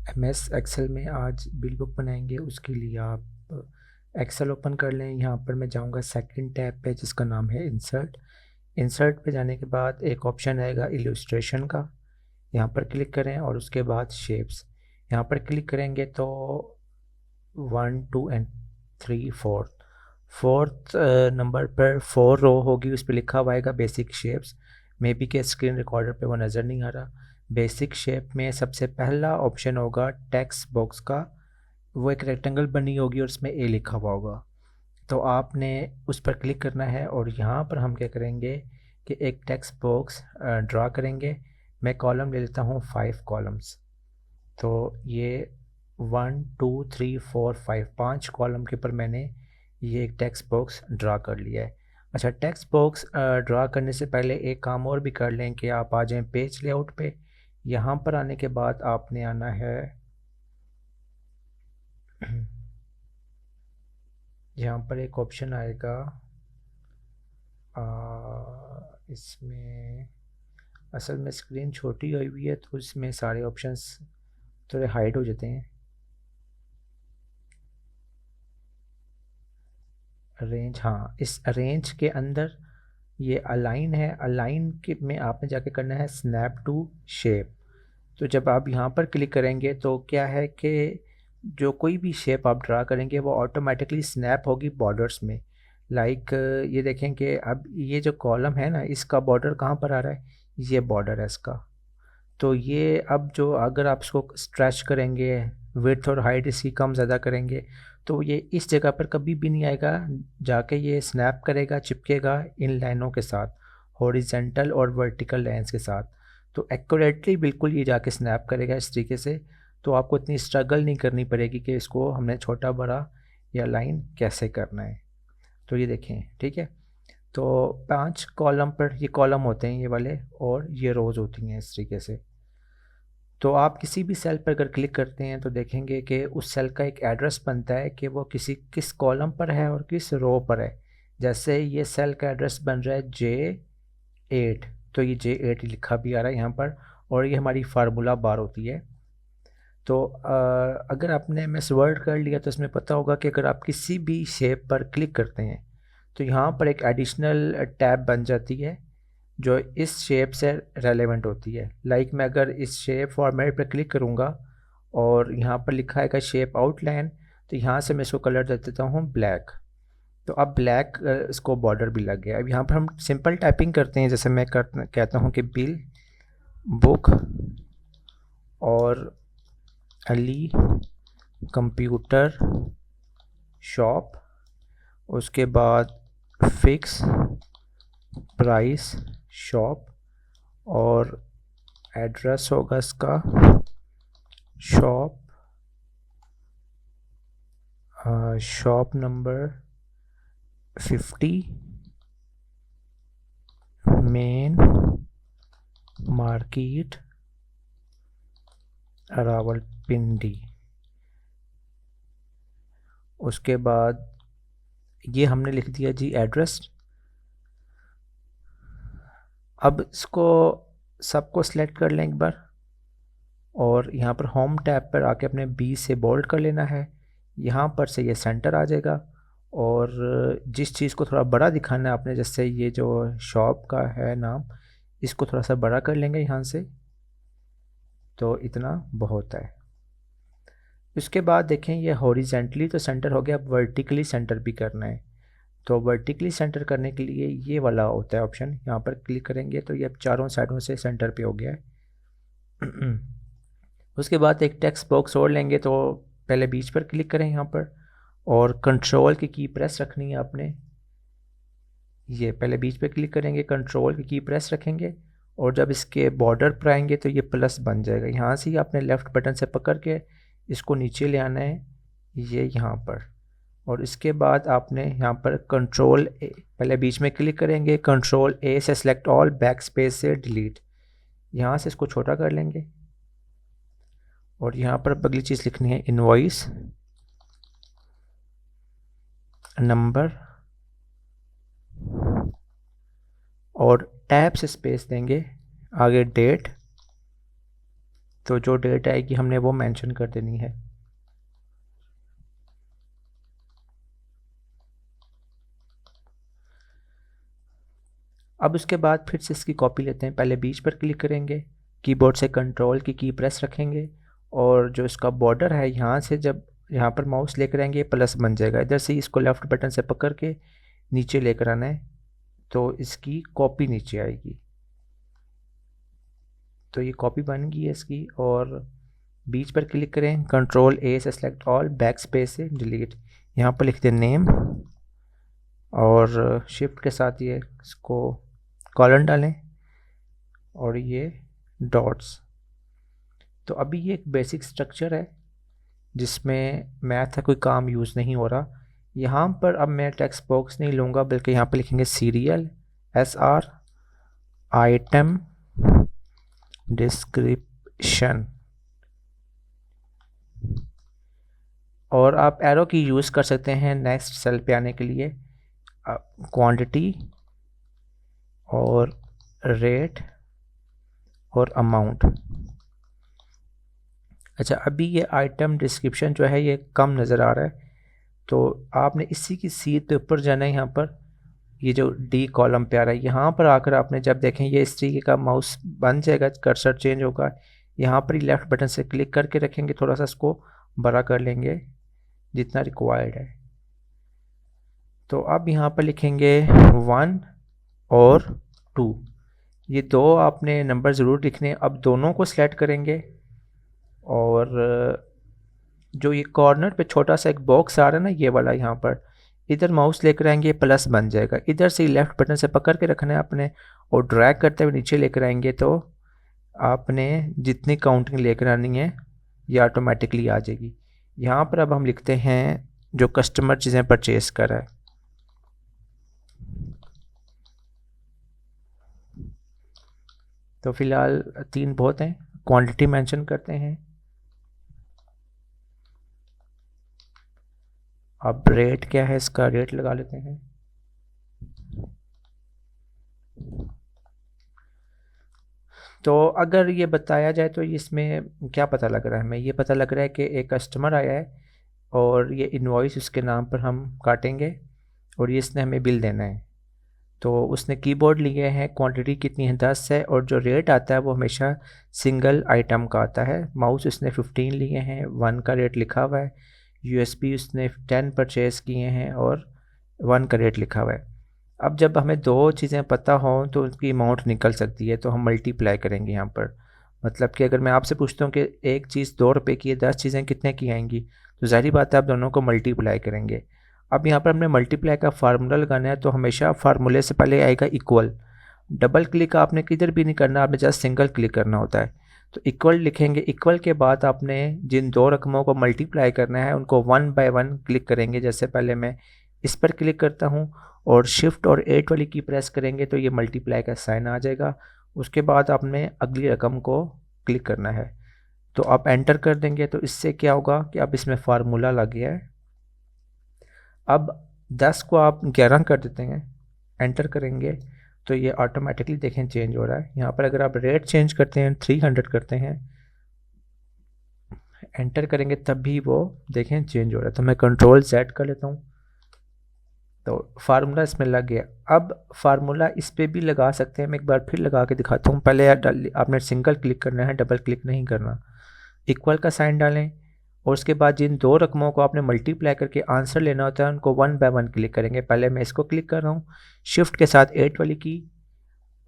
MS Excel में आज bill book बनाएंगे। उसके लिए आप एक्सेल ओपन कर लें। यहाँ पर मैं जाऊँगा सेकंड टैब पे जिसका नाम है इंसर्ट। इंसर्ट पे जाने के बाद एक ऑप्शन आएगा इलस्ट्रेशन का, यहाँ पर क्लिक करें और उसके बाद शेप्स यहाँ पर क्लिक करेंगे तो 1 2 एंड 3 4 फोर्थ नंबर पर 4 रो होगी, उस पर लिखा हुआ आएगा बेसिक शेप्स। मे बी के स्क्रीन रिकॉर्डर पे वो नज़र नहीं आ रहा। बेसिक शेप में सबसे पहला ऑप्शन होगा टेक्स्ट बॉक्स का, वो एक रेक्टेंगल बनी होगी और उसमें ए लिखा हुआ होगा, तो आपने उस पर क्लिक करना है और यहाँ पर हम क्या करेंगे कि एक टेक्स्ट बॉक्स ड्रा करेंगे। मैं कॉलम ले लेता हूँ 5 कॉलम्स, तो ये 1 2 3 4 5 5 कॉलम के ऊपर मैंने ये एक टेक्स्ट बॉक्स ड्रा कर लिया है। अच्छा, टेक्स्ट बॉक्स ड्रा करने से पहले एक काम और भी कर लें कि आप आ जाएं पेज लेआउट पे। यहाँ पर आने के बाद आपने आना है यहाँ पर एक ऑप्शन आएगा, इसमें असल में स्क्रीन छोटी हुई हुई है तो इसमें सारे ऑप्शंस थोड़े हाइड हो जाते हैं। अरेंज, हाँ, इस अरेंज के अंदर ये अलाइन है। अलाइन के में आपने जाके करना है स्नैप टू शेप। तो जब आप यहाँ पर क्लिक करेंगे तो क्या है कि जो कोई भी शेप आप ड्रा करेंगे वो ऑटोमेटिकली स्नैप होगी बॉर्डर्स में। लाइक ये देखें कि अब ये जो कॉलम है ना, इसका बॉर्डर कहाँ पर आ रहा है, ये बॉर्डर है इसका। तो ये अब जो अगर आप इसको स्ट्रेच करेंगे, विड्थ और हाइट इसकी कम ज़्यादा करेंगे, तो ये इस जगह पर कभी भी नहीं आएगा, जाके ये स्नैप करेगा, चिपकेगा इन लाइनों के साथ, हॉरिजेंटल और वर्टिकल लाइंस के साथ। तो एक्यूरेटली बिल्कुल ये जाके स्नैप करेगा इस तरीके से। तो आपको इतनी स्ट्रगल नहीं करनी पड़ेगी कि इसको हमने छोटा बड़ा या लाइन कैसे करना है। तो ये देखें, ठीक है। तो 5 कॉलम पर ये कॉलम होते हैं ये वाले, और ये रोज़ होती हैं इस तरीके से। तो आप किसी भी सेल पर अगर क्लिक करते हैं तो देखेंगे कि उस सेल का एक एड्रेस बनता है कि वो किस कॉलम पर है और किस रो पर है। जैसे ये सेल का एड्रेस बन रहा है J8, तो ये J8 लिखा भी आ रहा है यहाँ पर, और ये हमारी फार्मूला बार होती है। तो अगर आपने एमएस वर्ड कर लिया तो इसमें पता होगा कि अगर आप किसी भी शेप पर क्लिक करते हैं तो यहाँ पर एक एडिशनल टैब बन जाती है जो इस शेप से रेलेवेंट होती है। लाइक मैं अगर इस शेप फॉर्मेट पर क्लिक करूँगा और यहाँ पर लिखा है शेप आउटलाइन, तो यहाँ से मैं इसको कलर दे देता हूँ ब्लैक। तो अब ब्लैक इसको बॉर्डर भी लग गया। अब यहाँ पर हम सिंपल टाइपिंग करते हैं, जैसे मैं कहता हूँ कि बिल बुक और अली कंप्यूटर शॉप, उसके बाद फिक्स प्राइस शॉप, और एड्रेस होगा इसका shop, shop number 50, main market Rawalpindi. उसके बाद ये हमने लिख दिया जी एड्रेस। अब इसको सबको सिलेक्ट कर लें एक बार, और यहाँ पर होम टैब पर आके अपने बी से बोल्ड कर लेना है। यहाँ पर से ये सेंटर आ जाएगा, और जिस चीज़ को थोड़ा बड़ा दिखाना है आपने, जैसे ये जो शॉप का है नाम, इसको थोड़ा सा बड़ा कर लेंगे यहाँ से, तो इतना बहुत है। उसके बाद देखें ये हॉरिजेंटली तो सेंटर हो गया, अब वर्टिकली सेंटर भी करना है। तो वर्टिकली सेंटर करने के लिए ये वाला होता है ऑप्शन, यहाँ पर क्लिक करेंगे तो ये अब चारों साइडों से सेंटर पे हो गया है। उसके बाद एक टेक्स्ट बॉक्स और लेंगे, तो पहले बीच पर क्लिक करें यहाँ पर, और कंट्रोल की प्रेस रखनी है आपने। ये पहले बीच पे क्लिक करेंगे, कंट्रोल की प्रेस रखेंगे, और जब इसके बॉर्डर पर आएंगे तो ये प्लस बन जाएगा। यहाँ से ही आपने लेफ़्ट बटन से पकड़ के इसको नीचे ले आना है, ये यहाँ पर। और इसके बाद आपने यहाँ पर कंट्रोल ए, पहले बीच में क्लिक करेंगे, कंट्रोल ए से सिलेक्ट ऑल, बैक स्पेस से डिलीट। यहाँ से इसको छोटा कर लेंगे, और यहाँ पर अगली चीज़ लिखनी है इनवॉइस नंबर, और टैब से स्पेस देंगे, आगे डेट, तो जो डेट आएगी हमने वो मेंशन कर देनी है। अब उसके बाद फिर से इसकी कॉपी लेते हैं। पहले बीच पर क्लिक करेंगे, कीबोर्ड से कंट्रोल की प्रेस रखेंगे और जो इसका बॉर्डर है यहाँ से जब यहाँ पर माउस लेकर आएंगे प्लस बन जाएगा। इधर से इसको लेफ़्ट बटन से पकड़ के नीचे लेकर आना है तो इसकी कॉपी नीचे आएगी। तो ये कॉपी बन गई है इसकी। और बीच पर क्लिक करें, कंट्रोल A से सेलेक्ट ऑल, बैक स्पेस से डिलीट। यहाँ पर लिख दें नेम और शिफ्ट के साथ ये इसको कॉलन डालें और ये डॉट्स। तो अभी ये एक बेसिक स्ट्रक्चर है जिसमें मैथ का कोई काम यूज़ नहीं हो रहा। यहाँ पर अब मैं टेक्स्ट बॉक्स नहीं लूँगा बल्कि यहाँ पर लिखेंगे सीरियल SR आइटम डिस्क्रिप्शन। और आप एरो की यूज़ कर सकते हैं नेक्स्ट सेल पे आने के लिए। क्वांटिटी और रेट और अमाउंट। अच्छा, अभी ये आइटम डिस्क्रिप्शन जो है ये कम नज़र आ रहा है तो आपने इसी की सीट पे ऊपर जाना है। यहाँ पर ये जो डी कॉलम पे आ रहा है यहाँ पर आकर आपने जब देखें ये इस तरीके का माउस बन जाएगा, कर्सर चेंज होगा। यहाँ पर ही लेफ़्ट बटन से क्लिक करके रखेंगे, थोड़ा सा इसको बड़ा कर लेंगे जितना रिक्वायर्ड है। तो अब यहाँ पर लिखेंगे 1 और 2, ये दो आपने नंबर ज़रूर लिखने। अब दोनों को सिलेक्ट करेंगे और जो ये कॉर्नर पे छोटा सा एक बॉक्स आ रहा है ना ये वाला, यहाँ पर इधर माउस लेकर आएंगे प्लस बन जाएगा। इधर से लेफ़्ट बटन से पकड़ के रखना है आपने और ड्रैग करते हुए नीचे लेकर आएंगे तो आपने जितनी काउंटिंग लेकर आनी है ये ऑटोमेटिकली आ जाएगी। यहाँ पर अब हम लिखते हैं जो कस्टमर चीज़ें परचेज़ कर रहा है। तो फ़िलहाल 3 बहुत हैं। क्वांटिटी मेंशन करते हैं। अब रेट क्या है इसका, रेट लगा लेते हैं। तो अगर ये बताया जाए तो इसमें क्या पता लग रहा है हमें, ये पता लग रहा है कि एक कस्टमर आया है और ये इनवॉइस उसके नाम पर हम काटेंगे और ये इसने हमें बिल देना है। तो उसने कीबोर्ड लिए हैं, क्वांटिटी कितनी है 10 है और जो रेट आता है वो हमेशा सिंगल आइटम का आता है। माउस उसने 15 लिए हैं, 1 का रेट लिखा हुआ है। USB उसने 10 परचेज़ किए हैं और 1 का रेट लिखा हुआ है। अब जब हमें दो चीज़ें पता हों तो उसकी अमाउंट निकल सकती है तो हम मल्टीप्लाई करेंगे यहाँ पर। मतलब कि अगर मैं आपसे पूछता हूँ कि एक चीज़ 2 रुपये की है, 10 चीज़ें कितने की आएंगी, तो ज़ाहिर बात है आप दोनों को मल्टीप्लाई करेंगे। अब यहाँ पर हमने मल्टीप्लाई का फार्मूला लगाना है तो हमेशा फार्मूले से पहले आएगा इक्वल। डबल क्लिक आपने किधर भी नहीं करना, आपने जस्ट सिंगल क्लिक करना होता है। तो इक्वल लिखेंगे। इक्वल के बाद आपने जिन दो रकमों को मल्टीप्लाई करना है उनको 1 बाय 1 क्लिक करेंगे। जैसे पहले मैं इस पर क्लिक करता हूँ और शिफ्ट और 8 वाली की प्रेस करेंगे तो ये मल्टीप्लाई का साइन आ जाएगा। उसके बाद आपने अगली रकम को क्लिक करना है तो आप एंटर कर देंगे। तो इससे क्या होगा कि अब इसमें फार्मूला लग गया है। अब 10 को आप 11 कर देते हैं, एंटर करेंगे तो ये ऑटोमेटिकली देखें चेंज हो रहा है। यहाँ पर अगर आप रेट चेंज करते हैं 300 करते हैं, एंटर करेंगे तब भी वो देखें चेंज हो रहा है। तो मैं कंट्रोल Z कर लेता हूँ तो फार्मूला इसमें लग गया। अब फार्मूला इस पर भी लगा सकते हैं, मैं एक बार फिर लगा के दिखाता हूँ। पहले आपने सिंगल क्लिक करना है, डबल क्लिक नहीं करना। इक्वल का साइन डालें और उसके बाद जिन दो रकमों को आपने मल्टीप्लाई करके आंसर लेना होता है उनको 1 बाय 1 क्लिक करेंगे। पहले मैं इसको क्लिक कर रहा हूँ, शिफ्ट के साथ 8 वाली की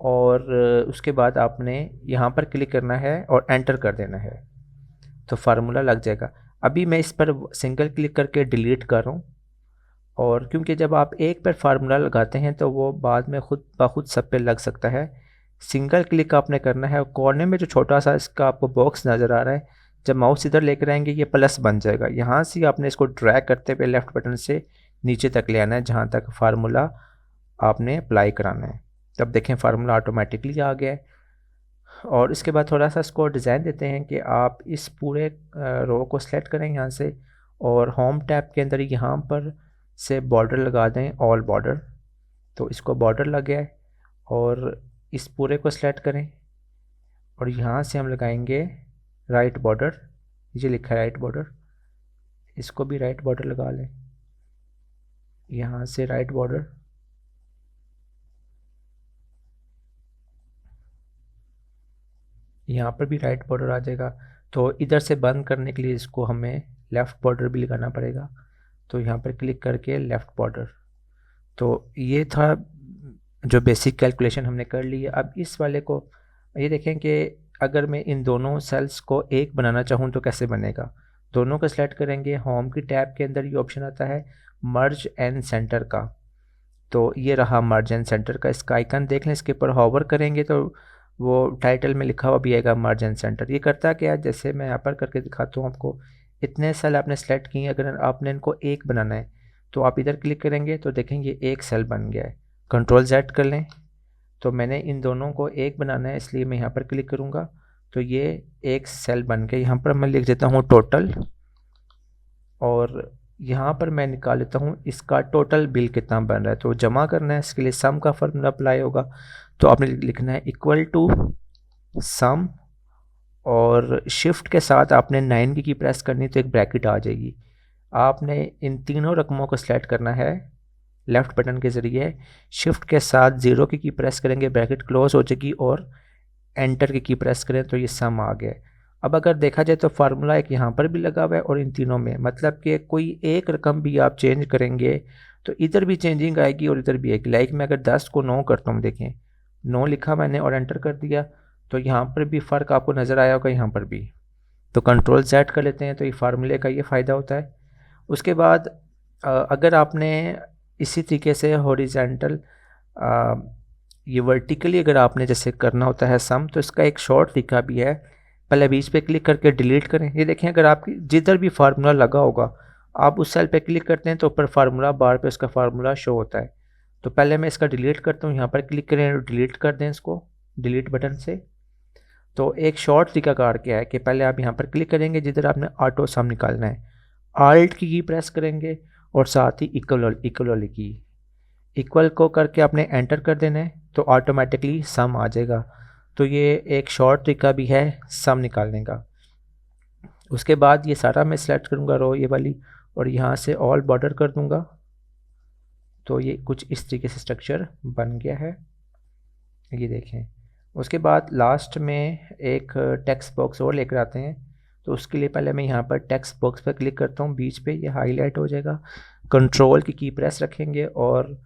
और उसके बाद आपने यहाँ पर क्लिक करना है और एंटर कर देना है तो फार्मूला लग जाएगा। अभी मैं इस पर सिंगल क्लिक करके डिलीट कर रहा हूँ और क्योंकि जब आप एक पर फार्मूला लगाते हैं तो वो बाद में खुद ब खुद सब पे लग सकता है। सिंगल क्लिक आपने करना है और कॉर्नर में जो छोटा सा इसका आपको बॉक्स नज़र आ रहा है, जब माउस इधर लेकर आएंगे ये प्लस बन जाएगा। यहाँ से आपने इसको ड्रैग करते हुए लेफ़्ट बटन से नीचे तक ले आना है जहाँ तक फार्मूला आपने अप्लाई कराना है। तब देखें फार्मूला ऑटोमेटिकली आ गया है। और इसके बाद थोड़ा सा इसको डिज़ाइन देते हैं कि आप इस पूरे रो को सेलेक्ट करें यहाँ से और होम टैब के अंदर यहाँ पर से बॉर्डर लगा दें, ऑल बॉर्डर। तो इसको बॉर्डर लग गया है और इस पूरे को सेलेक्ट करें और यहाँ से हम लगाएंगे राइट बॉर्डर, ये लिखा है राइट बॉर्डर, इसको भी राइट बॉर्डर लगा लें, यहाँ से राइट बॉर्डर, यहाँ पर भी राइट बॉर्डर आ जाएगा। तो इधर से बंद करने के लिए इसको हमें लेफ़्ट बॉर्डर भी लगाना पड़ेगा। तो यहाँ पर क्लिक करके लेफ़्ट बॉर्डर। तो ये था जो बेसिक कैलकुलेशन हमने कर ली है। अब इस वाले को ये देखें कि अगर मैं इन दोनों सेल्स को एक बनाना चाहूँ तो कैसे बनेगा। दोनों को सिलेक्ट करेंगे, होम की टैब के अंदर ये ऑप्शन आता है मर्ज एंड सेंटर का। तो ये रहा मर्ज एंड सेंटर का, इसका आइकन देख लें, इसके ऊपर होवर करेंगे तो वो टाइटल में लिखा हुआ भी आएगा मर्ज एंड सेंटर। ये करता क्या है, जैसे मैं यहाँ पर करके दिखाता हूँ आपको। इतने सेल आपने सेलेक्ट किए, अगर आपने इनको एक बनाना है तो आप इधर क्लिक करेंगे तो देखेंगे एक सेल बन गया है। कंट्रोल Z कर लें, तो मैंने इन दोनों को एक बनाना है इसलिए मैं यहाँ पर क्लिक करूँगा तो ये एक सेल बन गया। यहाँ पर मैं लिख देता हूँ टोटल, और यहाँ पर मैं निकाल लेता हूँ इसका टोटल बिल कितना बन रहा है। तो जमा करना है, इसके लिए सम का फॉर्मूला अप्लाई होगा। तो आपने लिखना है इक्वल टू सम, और शिफ्ट के साथ आपने 9 की प्रेस करनी तो एक ब्रैकेट आ जाएगी। आपने इन तीनों रकमों को सिलेक्ट करना है लेफ़्ट बटन के ज़रिए, शिफ्ट के साथ 0 की प्रेस करेंगे, ब्रैकेट क्लोज हो जाएगी, और एंटर की प्रेस करें तो ये सम आ गया। अब अगर देखा जाए तो फार्मूला एक यहाँ पर भी लगा हुआ है और इन तीनों में, मतलब कि कोई एक रकम भी आप चेंज करेंगे तो इधर भी चेंजिंग आएगी और इधर भी आएगी। लाइक मैं अगर 10 को 9 करता हूँ, देखें 9 लिखा मैंने और एंटर कर दिया तो यहाँ पर भी फ़र्क आपको नज़र आया होगा, यहाँ पर भी। तो कंट्रोल Z कर लेते हैं, तो ये फार्मूले का ये फ़ायदा होता है। उसके बाद अगर आपने इसी तरीके से हॉरिजेंटल ये वर्टिकली अगर आपने जैसे करना होता है सम, तो इसका एक शॉर्ट तरीका भी है। पहले बीच पे क्लिक करके डिलीट करें। ये देखें अगर आपकी जिधर भी फार्मूला लगा होगा आप उस सेल पे क्लिक करते हैं तो ऊपर फार्मूला बार पे उसका फार्मूला शो होता है। तो पहले मैं इसका डिलीट करता हूँ, यहाँ पर क्लिक करें और डिलीट कर दें इसको डिलीट बटन से। तो एक शॉर्ट तरीकाकार क्या है कि पहले आप यहाँ पर क्लिक करेंगे जिधर आपने ऑटो सम निकालना है, आल्ट की प्रेस करेंगे और साथ ही इक्वल की इक्वल को करके आपने एंटर कर देना है तो ऑटोमेटिकली सम आ जाएगा। तो ये एक शॉर्ट तरीका भी है सम निकालने का। उसके बाद ये सारा मैं सिलेक्ट करूँगा रो ये वाली, और यहाँ से ऑल बॉर्डर कर दूँगा। तो ये कुछ इस तरीके से स्ट्रक्चर बन गया है, ये देखें। उसके बाद लास्ट में एक टेक्स्ट बॉक्स और लेकर आते हैं। तो उसके लिए पहले मैं यहाँ पर टेक्स्ट बॉक्स पर क्लिक करता हूँ, बीच पे ये हाईलाइट हो जाएगा। कंट्रोल की प्रेस रखेंगे और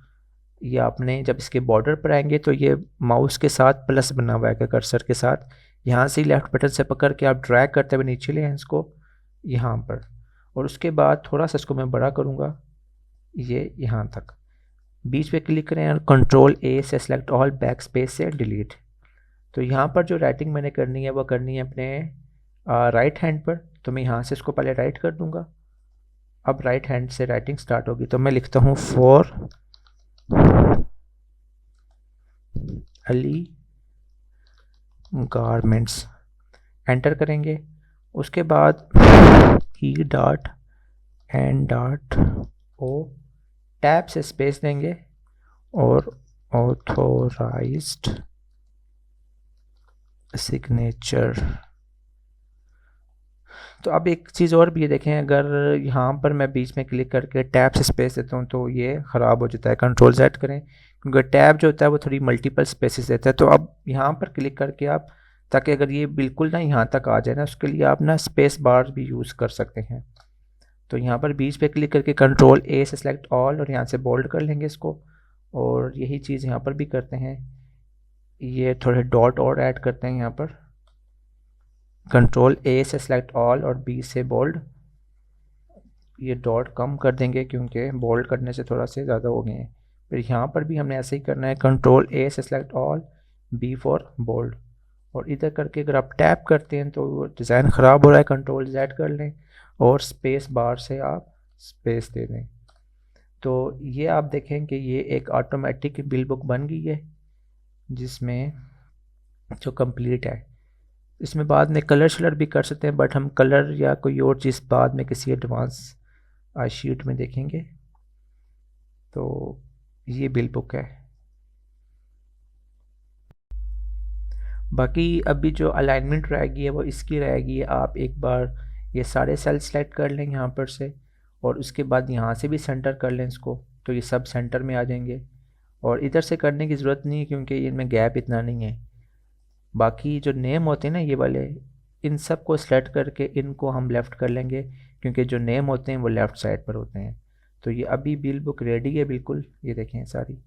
ये आपने जब इसके बॉर्डर पर आएंगे तो ये माउस के साथ प्लस बना हुआ है कर्सर के साथ, यहाँ से लेफ़्ट बटन से पकड़ के आप ड्रैग करते हुए नीचे ले आए इसको यहाँ पर, और उसके बाद थोड़ा सा इसको मैं बड़ा करूँगा ये यहाँ तक। बीच पे क्लिक करें और कंट्रोल A से सेलेक्ट ऑल, बैक स्पेस से डिलीट। तो यहाँ पर जो राइटिंग मैंने करनी है वो करनी है अपने राइट हैंड पर। तो मैं यहाँ से इसको पहले राइट कर दूँगा। अब राइट हैंड से राइटिंग स्टार्ट होगी, तो मैं लिखता हूँ फॉर अली गारमेंट्स, एंटर करेंगे। उसके बाद E dot N dot O, tab से स्पेस देंगे और ऑथोराइज्ड सिग्नेचर। तो अब एक चीज़ और भी है, देखें अगर यहाँ पर मैं बीच में क्लिक करके टैब से स्पेस देता हूँ तो ये ख़राब हो जाता है। कंट्रोल Z करें, क्योंकि टैब जो होता है वो थोड़ी मल्टीपल स्पेसेस देता है। तो अब यहाँ पर क्लिक करके आप, ताकि अगर ये बिल्कुल ना यहाँ तक आ जाए ना, उसके लिए आप ना स्पेस बार भी यूज़ कर सकते हैं। तो यहाँ पर बीच पे क्लिक करके कंट्रोल A से सेलेक्ट ऑल और यहाँ से बोल्ड कर लेंगे इसको, और यही चीज़ यहाँ पर भी करते हैं। ये थोड़े डॉट और ऐड करते हैं यहाँ पर, कंट्रोल A से सेलेक्ट ऑल और B से बोल्ड। ये डॉट कम कर देंगे क्योंकि बोल्ड करने से थोड़ा से ज़्यादा हो गए हैं। फिर यहाँ पर भी हमने ऐसे ही करना है, कंट्रोल A से select all, B for bold, और इधर करके अगर आप टैप करते हैं तो डिज़ाइन ख़राब हो रहा है, कंट्रोल Z कर लें और स्पेस बार से आप स्पेस दे दें। तो ये आप देखें कि ये एक ऑटोमेटिक बिल बुक बन गई है जिसमें जो कंप्लीट है। इसमें बाद में कलर शलर भी कर सकते हैं, बट हम कलर या कोई और चीज़ बाद में किसी एडवांस शीट में देखेंगे। तो ये बिल बुक है। बाकी अभी जो अलाइनमेंट रहेगी है वो इसकी रहेगी, आप एक बार ये सारे सेल सेलेक्ट कर लें यहाँ पर से, और उसके बाद यहाँ से भी सेंटर कर लें इसको, तो ये सब सेंटर में आ जाएंगे। और इधर से करने की ज़रूरत नहीं है क्योंकि इनमें गैप इतना नहीं है। बाकी जो नेम होते हैं ना ये वाले, इन सब को सेलेक्ट करके इनको हम लेफ़्ट कर लेंगे, क्योंकि जो नेम होते हैं वो लेफ़्ट साइड पर होते हैं। तो ये अभी बिल बुक रेडी है बिल्कुल, ये देखें सारी।